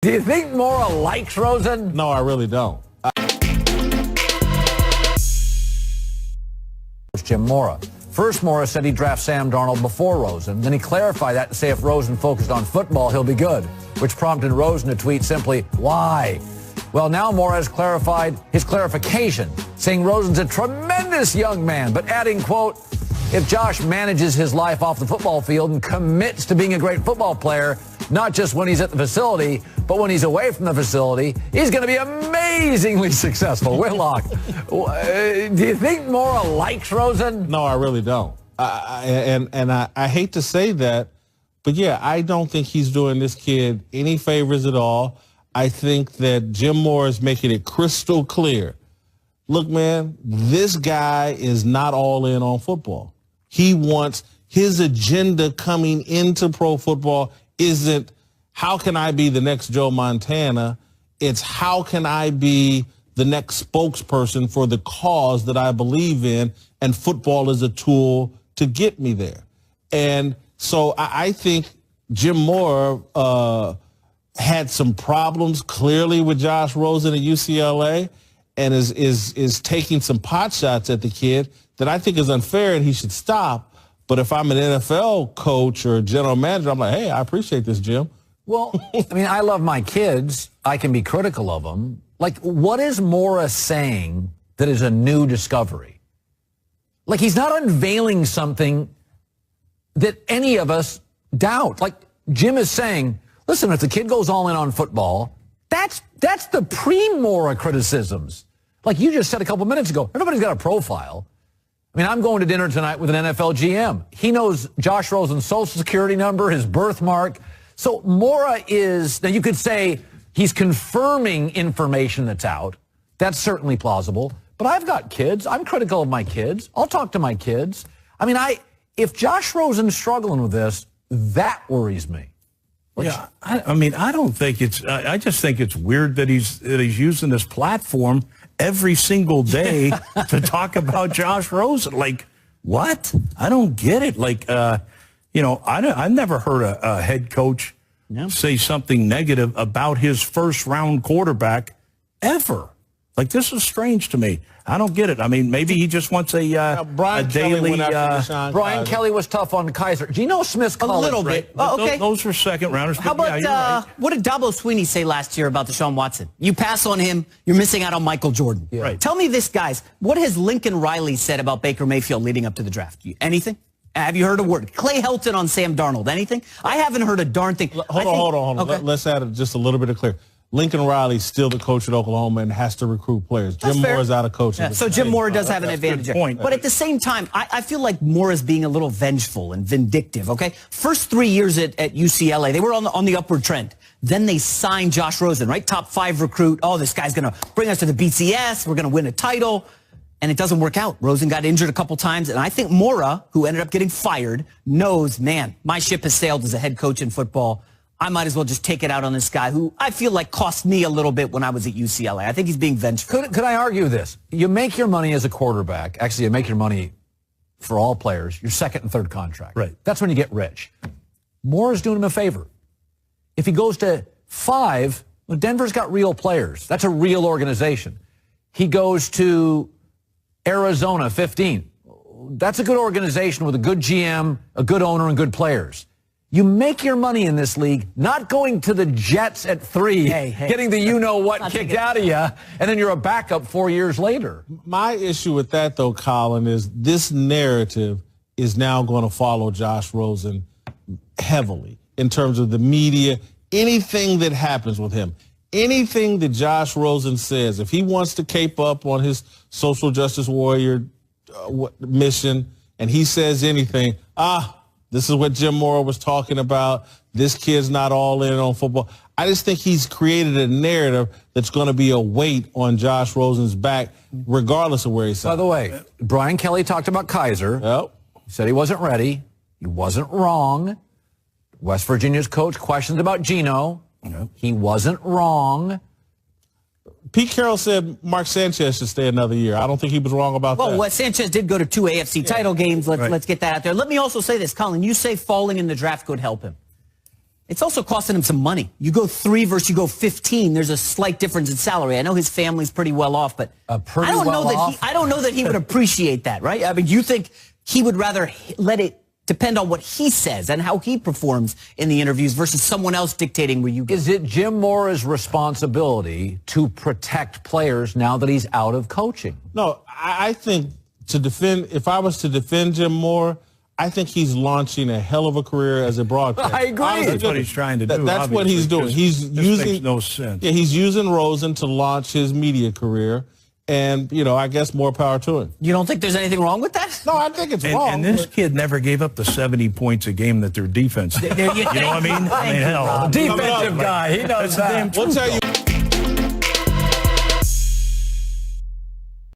Do you think Mora likes Rosen? No, I really don't. Jim Mora. First, Mora said he'd draft Sam Darnold before Rosen. Then he clarified that to say if Rosen focused on football, he'll be good, which prompted Rosen to tweet simply, why? Well, now Mora has clarified his clarification, saying Rosen's a tremendous young man, but adding, quote, if Josh manages his life off the football field and commits to being a great football player, not just when he's at the facility, but when he's away from the facility, he's going to be amazingly successful. Whitlock, do you think Mora likes Rosen? No, I really don't. I hate to say that, but yeah, I don't think he's doing this kid any favors at all. I think that Jim Mora is making it crystal clear. Look, man, this guy is not all in on football. He wants his agenda coming into pro football isn't how can I be the next Joe Montana? It's how can I be the next spokesperson for the cause that I believe in, and football is a tool to get me there. And so I think Jim Mora had some problems clearly with Josh Rosen at UCLA and is taking some pot shots at the kid that I think is unfair and he should stop. But if I'm an NFL coach or general manager, I'm like, hey, I appreciate this, Jim. Well, I mean, I love my kids. I can be critical of them. Like, what is Mora saying that is a new discovery? Like, he's not unveiling something that any of us doubt. Like, Jim is saying, listen, if the kid goes all in on football, that's the pre-Mora criticisms. Like you just said a couple minutes ago, everybody's got a profile. I mean, I'm going to dinner tonight with an NFL GM. He knows Josh Rosen's social security number, his birthmark. So Mora is, now you could say he's confirming information that's out. That's certainly plausible. But I've got kids. I'm critical of my kids. I'll talk to my kids. I mean, if Josh Rosen's struggling with this, that worries me. Yeah, I mean, I don't think it's. I just think it's weird that he's using this platform every single day to talk about Josh Rosen. Like, what? I don't get it. Like, I've never heard a head coach say something negative about his first round quarterback ever. Like, this is strange to me. I don't get it. I mean, maybe he just wants a daily. Brian Kelly was tough on Kaiser. Geno Smith's college, a little bit. Oh, okay. Those were second rounders. How about right. What did Dabo Swinney say last year about Deshaun Watson? You pass on him, you're missing out on Michael Jordan. Yeah. Right. Tell me this, guys. What has Lincoln Riley said about Baker Mayfield leading up to the draft? Anything? Have you heard a word? Clay Helton on Sam Darnold. Anything? I haven't heard a darn thing. Hold on. Okay. Let's add just a little bit of clear. Lincoln Riley's still the coach at Oklahoma and has to recruit players. Jim Mora's out of coaching. Yeah. So Jim Mora does have an advantage there. Point. But at the same time, I feel like Mora's being a little vengeful and vindictive, okay? First 3 years at UCLA, they were on the upward trend. Then they signed Josh Rosen, right? Top 5 recruit. Oh, this guy's going to bring us to the BCS. We're going to win a title. And it doesn't work out. Rosen got injured a couple times. And I think Mora, who ended up getting fired, knows, man, my ship has sailed as a head coach in football. I might as well just take it out on this guy who I feel like cost me a little bit when I was at UCLA. I think he's being vengeful. Could I argue this? You make your money as a quarterback. Actually, you make your money for all players, your second and third contract. Right. That's when you get rich. Moore's doing him a favor. If he goes to 5, well, Denver's got real players. That's a real organization. He goes to Arizona, 15. That's a good organization with a good GM, a good owner, and good players. You make your money in this league not going to the Jets at 3, getting the you-know-what kicked out of you, and then you're a backup 4 years later. My issue with that, though, Colin, is this narrative is now going to follow Josh Rosen heavily in terms of the media, anything that happens with him. Anything that Josh Rosen says, if he wants to cape up on his social justice warrior mission and he says anything, this is what Jim Mora was talking about. This kid's not all in on football. I just think he's created a narrative that's going to be a weight on Josh Rosen's back, regardless of where he's at. By the way, Brian Kelly talked about Kaiser. Yep. He said he wasn't ready. He wasn't wrong. West Virginia's coach questions about Geno. Yep. He wasn't wrong. Pete Carroll said Mark Sanchez should stay another year. I don't think he was wrong about that. Well, Sanchez did go to 2 AFC title games. Let's get that out there. Let me also say this, Colin. You say falling in the draft could help him. It's also costing him some money. You go 3 versus you go 15. There's a slight difference in salary. I know his family's pretty well off, but I don't know that he would appreciate that, right? I mean, you think he would rather let it depend on what he says and how he performs in the interviews versus someone else dictating where you go? Is it Jim Mora's responsibility to protect players now that he's out of coaching? No, I think if I was to defend Jim Mora, I think he's launching a hell of a career as a broadcaster. I agree. That's what he's trying to do. That's what he's doing. He's using makes no sense. Yeah, he's using Rosen to launch his media career. And, I guess more power to him. You don't think there's anything wrong with that? No, I think it's wrong. And this kid never gave up the 70 points a game that their defense did. You know what I mean? I mean, hell. Defensive guy. He knows that. We'll tell you.